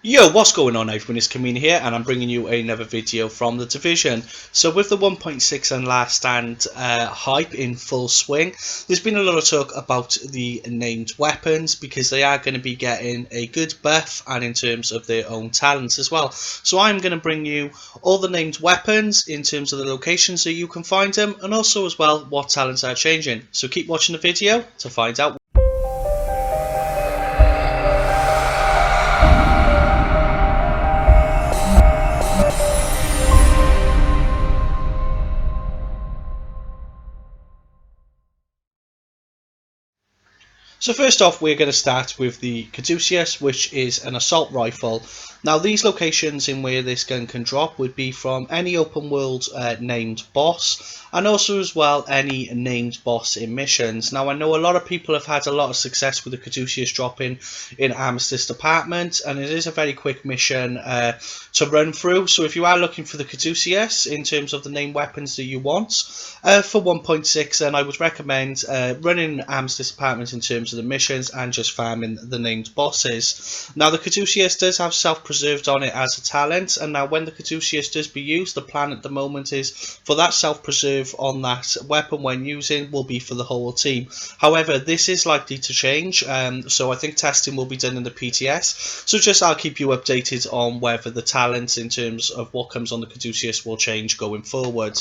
Yo, what's going on everyone, it's Kamina here and I'm bringing you another video from the Division. So with the 1.6 and last stand hype in full swing, there's been a lot of talk about the named weapons because they are going to be getting a good buff and in terms of their own talents as well. So I'm going to bring you all the named weapons in terms of the locations that you can find them and also as well what talents are changing. So keep watching the video to find out. So first off, we're going to start with the CADUCEUS, which is an assault rifle. Now these locations in where this gun can drop would be from any open world named boss, and also as well any named boss in missions. Now I know a lot of people have had a lot of success with the CADUCEUS dropping in Armistice Department, and it is a very quick mission to run through. So if you are looking for the CADUCEUS in terms of the named weapons that you want for 1.6, then I would recommend running Armistice Department in terms of the missions and just farming the named bosses. Now the CADUCEUS does have self-preserved on it as a talent, and now when the CADUCEUS does be used, the plan at the moment is for that self-preserve on that weapon when using will be for the whole team. However, this is likely to change, so I think testing will be done in the PTS, so just I'll keep you updated on whether the talents in terms of what comes on the CADUCEUS will change going forward.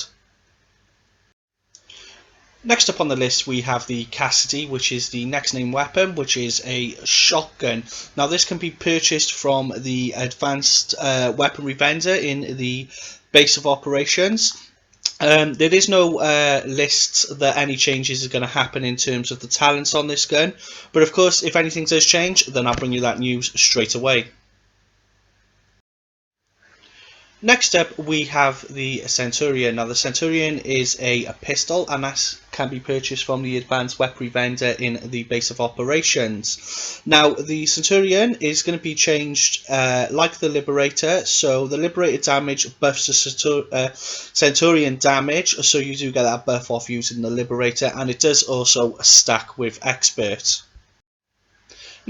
Next up on the list we have the CASSIDY, which is the next named weapon, which is a shotgun. Now this can be purchased from the advanced weaponry vendor in the base of operations. There is no list that any changes are going to happen in terms of the talents on this gun, but of course if anything does change then I'll bring you that news straight away. Next up we have the Centurion. Now the Centurion is a pistol and that can be purchased from the advanced weaponry vendor in the base of operations. Now the Centurion is going to be changed like the Liberator, so the Liberator damage buffs the Centurion damage, so you do get that buff off using the Liberator, and it does also stack with Expert.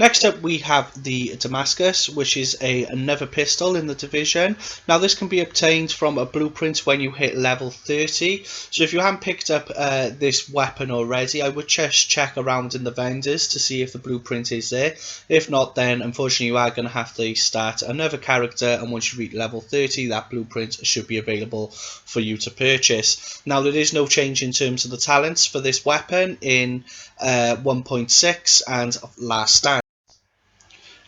Next up we have the Damascus, which is another pistol in the Division. Now this can be obtained from a blueprint when you hit level 30, so if you haven't picked up this weapon already, I would just check around in the vendors to see if the blueprint is there. If not, then unfortunately you are going to have to start another character, and once you reach level 30 that blueprint should be available for you to purchase. Now there is no change in terms of the talents for this weapon in 1.6 and last stand.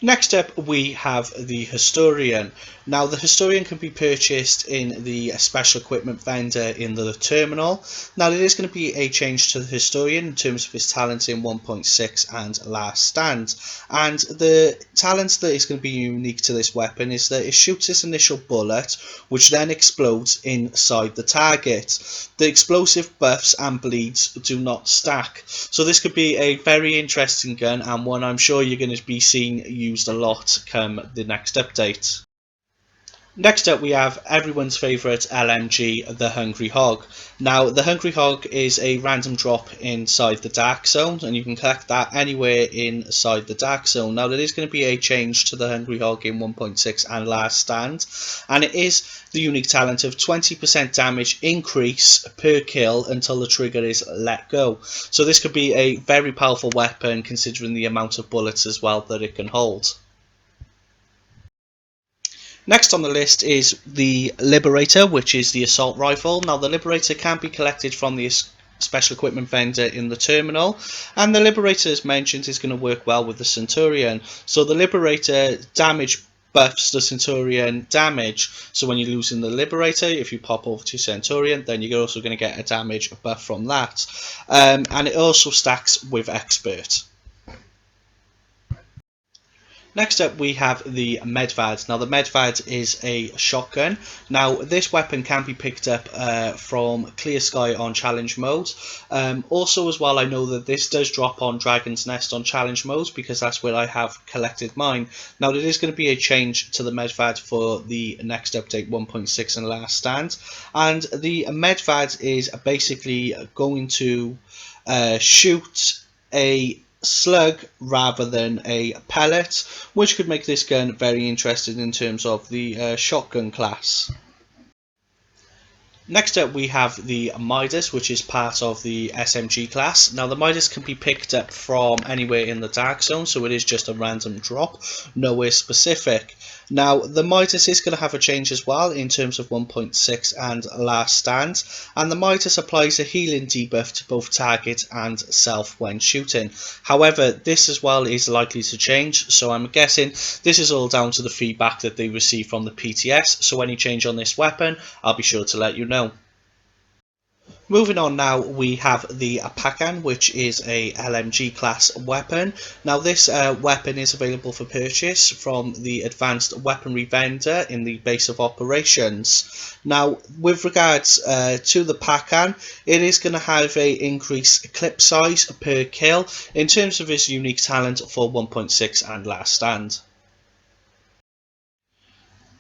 Next up we have the Historian. Now the Historian can be purchased in the special equipment vendor in the terminal. Now there is going to be a change to the Historian in terms of his talents in 1.6 and last stand. And the talent that is going to be unique to this weapon is that it shoots this initial bullet which then explodes inside the target. The explosive buffs and bleeds do not stack. So this could be a very interesting gun and one I'm sure you're going to be seeing used a lot come the next update. Next up we have everyone's favourite LMG, the Hungry Hog. Now the Hungry Hog is a random drop inside the Dark Zone, and you can collect that anywhere inside the Dark Zone. Now there is going to be a change to the Hungry Hog in 1.6 and last stand, and it is the unique talent of 20% damage increase per kill until the trigger is let go. So this could be a very powerful weapon considering the amount of bullets as well that it can hold. Next on the list is the Liberator, which is the assault rifle. Now the Liberator can be collected from the special equipment vendor in the terminal, and the Liberator, as mentioned, is going to work well with the Centurion. So the Liberator damage buffs the Centurion damage, so when you're losing the Liberator, if you pop over to Centurion, then you're also going to get a damage buff from that, and it also stacks with Expert. Next up we have the Medvad. Now the Medvad is a shotgun. Now this weapon can be picked up from Clear Sky on challenge mode. Also as well, I know that this does drop on Dragon's Nest on challenge mode because that's where I have collected mine. Now there is going to be a change to the Medvad for the next update 1.6 and last stand, and the Medvad is basically going to shoot a slug rather than a pellet, which could make this gun very interesting in terms of the shotgun class. Next up we have the MIDAS, which is part of the SMG class. Now the MIDAS can be picked up from anywhere in the dark zone, so it is just a random drop, nowhere specific. Now the MIDAS is going to have a change as well in terms of 1.6 and last stand, and the MIDAS applies a healing debuff to both target and self when shooting. However, this as well is likely to change, so I'm guessing this is all down to the feedback that they receive from the PTS, so any change on this weapon I'll be sure to let you know. Moving on now, we have the Pakan, which is a LMG class weapon. Now this weapon is available for purchase from the advanced weaponry vendor in the base of operations. Now with regards to the Pakan, it is going to have a increased clip size per kill in terms of its unique talent for 1.6 and last stand.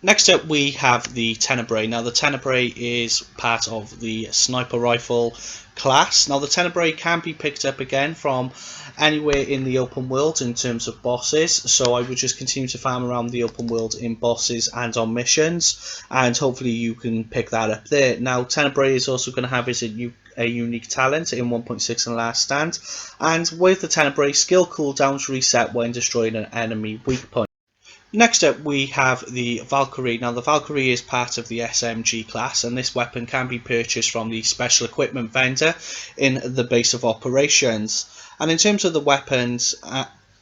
Next up we have the Tenebrae. Now the Tenebrae is part of the sniper rifle class. Now the Tenebrae can be picked up again from anywhere in the open world in terms of bosses, so I would just continue to farm around the open world in bosses and on missions, and hopefully you can pick that up there. Now Tenebrae is also going to have a unique talent in 1.6 and last stand, and with the Tenebrae, skill cooldowns reset when destroying an enemy weak point. Next up we have the Valkyrie. Now the Valkyrie is part of the SMG class, and this weapon can be purchased from the special equipment vendor in the base of operations. And in terms of the weapons,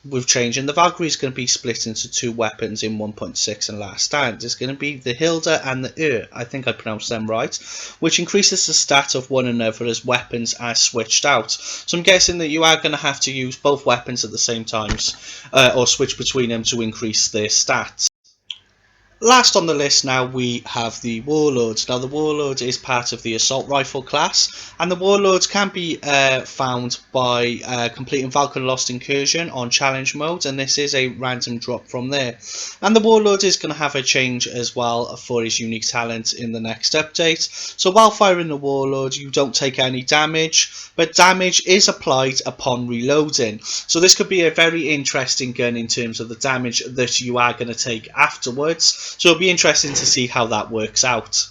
with changing, the Valkyrie is going to be split into two weapons in 1.6 and last stand. It's going to be the Hilda and the I think I pronounced them right, which increases the stat of one another as weapons are switched out. So I'm guessing that you are going to have to use both weapons at the same times, or switch between them to increase their stats. Last on the list now we have the Warlord. Now the Warlord is part of the assault rifle class, and the Warlords can be found by completing Valkyrie Lost Incursion on challenge mode, and this is a random drop from there. And the Warlord is going to have a change as well for his unique talent in the next update. So while firing the Warlord you don't take any damage, but damage is applied upon reloading. So this could be a very interesting gun in terms of the damage that you are going to take afterwards. So it'll be interesting to see how that works out.